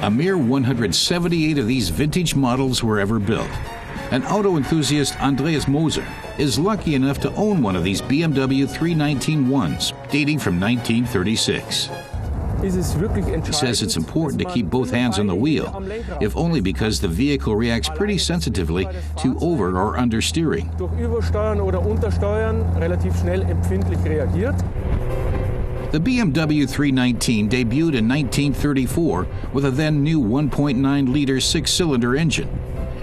A mere 178 of these vintage models were ever built. And auto enthusiast Andreas Moser is lucky enough to own one of these BMW 319-1s, dating from 1936. He says it's important to keep both hands on the wheel, if only because the vehicle reacts pretty sensitively to over or understeering. The BMW 319 debuted in 1934 with a then new 1.9-liter six-cylinder engine.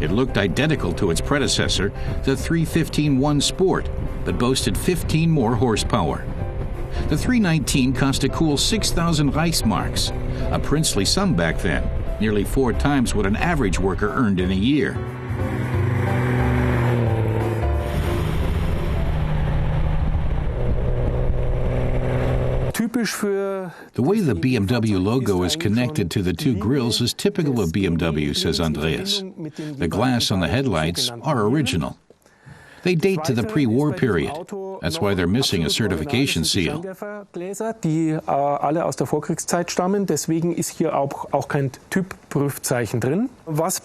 It looked identical to its predecessor, the 315-1 Sport, but boasted 15 more horsepower. The 319 cost a cool 6,000 Reichsmarks, a princely sum back then, nearly 4 times what an average worker earned in a year. The way the BMW logo is connected to the two grilles is typical of BMW, says Andreas. The glass on the headlights are original. They date to the pre-war period. That's why they're missing a certification seal.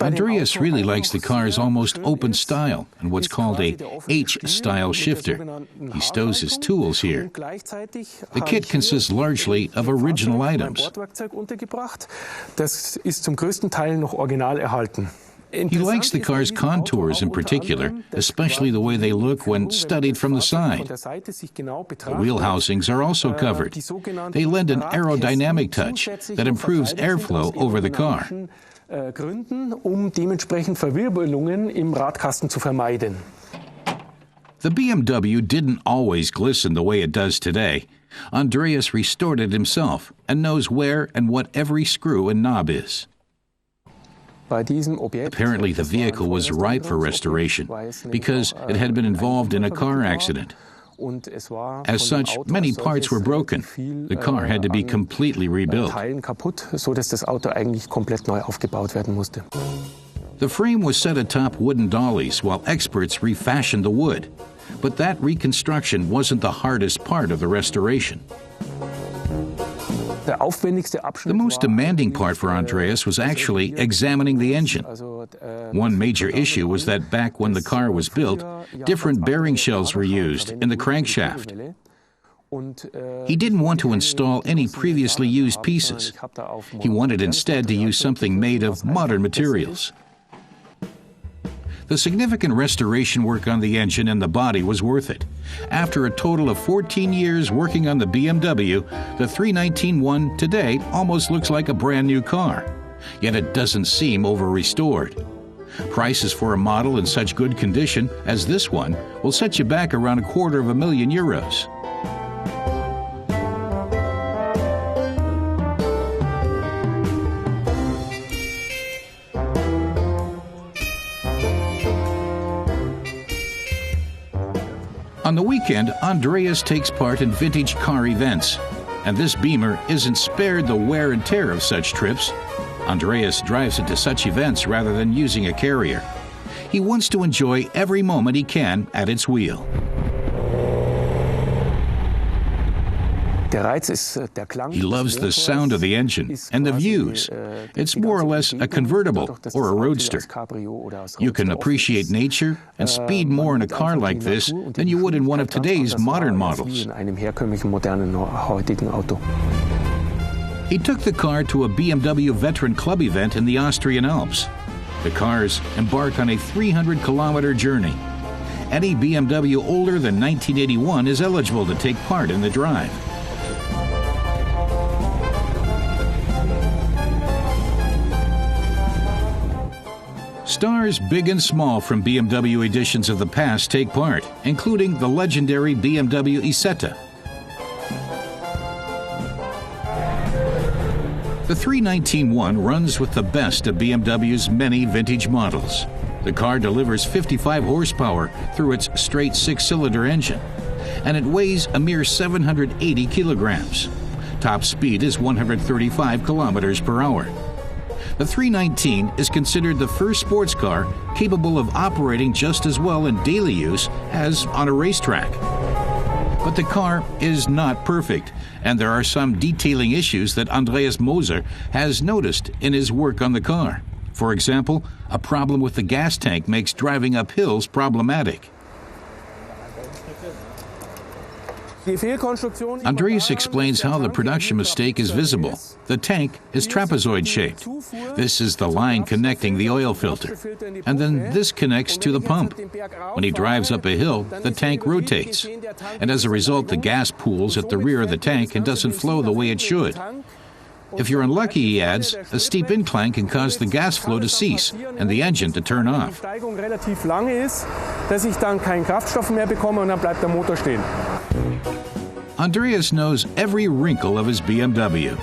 Andreas really likes the car's almost open style and what's called a H-style shifter. He stows his tools here. The kit consists largely of original items. He likes the car's contours in particular, especially the way they look when studied from the side. The wheel housings are also covered. They lend an aerodynamic touch that improves airflow over the car. The BMW didn't always glisten the way it does today. Andreas restored it himself and knows where and what every screw and knob is. Apparently, the vehicle was ripe for restoration because it had been involved in a car accident. As such, many parts were broken. The car had to be completely rebuilt. The frame was set atop wooden dollies while experts refashioned the wood. But that reconstruction wasn't the hardest part of the restoration. The most demanding part for Andreas was actually examining the engine. One major issue was that back when the car was built, different bearing shells were used in the crankshaft. He didn't want to install any previously used pieces. He wanted instead to use something made of modern materials. The significant restoration work on the engine and the body was worth it. After a total of 14 years working on the BMW, the 319-1 today almost looks like a brand new car. Yet it doesn't seem over-restored. Prices for a model in such good condition as this one will set you back around €250,000. On the weekend, Andreas takes part in vintage car events, and this Beamer isn't spared the wear and tear of such trips. Andreas drives it to such events rather than using a carrier. He wants to enjoy every moment he can at its wheel. He loves the sound of the engine and the views. It's more or less a convertible or a roadster. You can appreciate nature and speed more in a car like this than you would in one of today's modern models. He took the car to a BMW Veteran Club event in the Austrian Alps. The cars embark on a 300-kilometer journey. Any BMW older than 1981 is eligible to take part in the drive. Stars big and small from BMW editions of the past take part, including the legendary BMW Isetta. The 319-1 runs with the best of BMW's many vintage models. The car delivers 55 horsepower through its straight six-cylinder engine, and it weighs a mere 780 kilograms. Top speed is 135 kilometers per hour. The 319 is considered the first sports car capable of operating just as well in daily use as on a racetrack. But the car is not perfect, and there are some detailing issues that Andreas Moser has noticed in his work on the car. For example, a problem with the gas tank makes driving up hills problematic. Andreas explains how the production mistake is visible. The tank is trapezoid-shaped. This is the line connecting the oil filter. And then this connects to the pump. When he drives up a hill, the tank rotates. And as a result, the gas pools at the rear of the tank and doesn't flow the way it should. If you're unlucky, he adds, a steep incline can cause the gas flow to cease and the engine to turn off. Andreas knows every wrinkle of his BMW.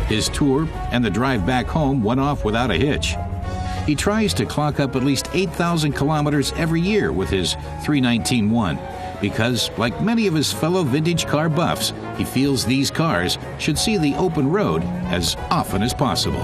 His tour and the drive back home went off without a hitch. He tries to clock up at least 8,000 kilometers every year with his 319-1 because, like many of his fellow vintage car buffs, he feels these cars should see the open road as often as possible.